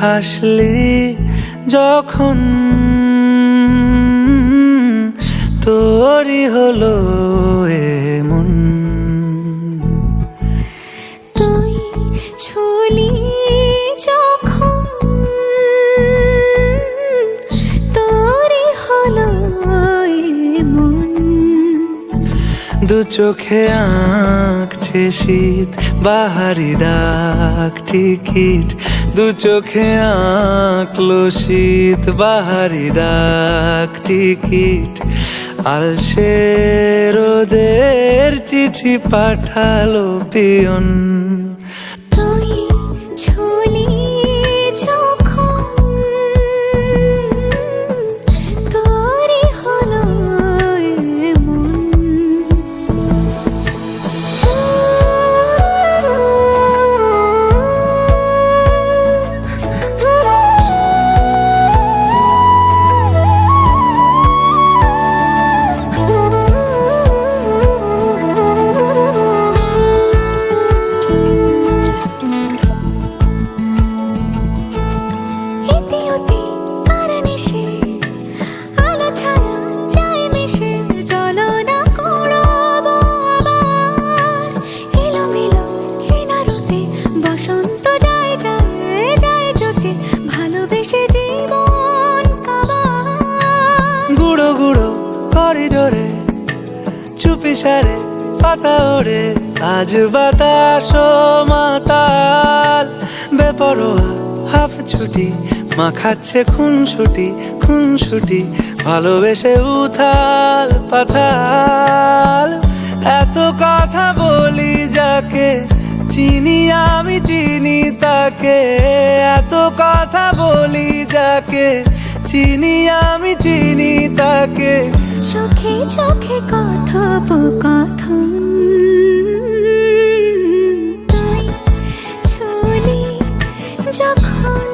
[SPEAKER 5] হাসলি যখন তোরই হলো এমন
[SPEAKER 3] তুই ছুলি যখন তোরই হলো এমন
[SPEAKER 5] দু চোখে আঁকছে শীত বাহারি ডাক টিকিট দু চোখে আঁকলো শীত বাহারি ডাক টিকিট আলসে রোদের চিঠি পাঠালো পিয়ন
[SPEAKER 3] তুই ছুলি যখন তোরই হলো এমন
[SPEAKER 5] চুপিসারে পাতা ওড়ে আজ বাতাস মাতাল বেপরোয়া হাফ ছুটি মাখাচ্ছে খুনসুটি ভালোবেসে উথাল পাথাল এত কথা বলি যাকে চিনি আমি চিনি তাকে এত কথা বলি যাকে চিনি আমি চিনি তাকে
[SPEAKER 3] চোখে চোখে কথোপকথন তুই ছুলি যখন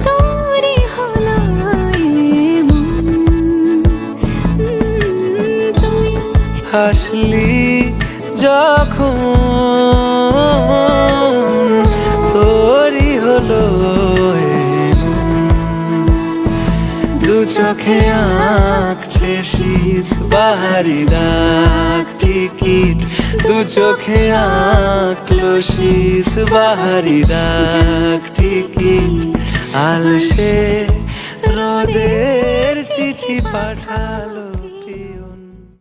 [SPEAKER 3] তোরই হলো এমন। তুই
[SPEAKER 5] হাসলি যখন তোরই হলো দু চোখে আঁকছে শীত বাহারি ডাক টিকিট দু চোখে আঁকলো শীত বাহারি ডাক টিকিট আলসে রোদের চিঠি পাঠালো।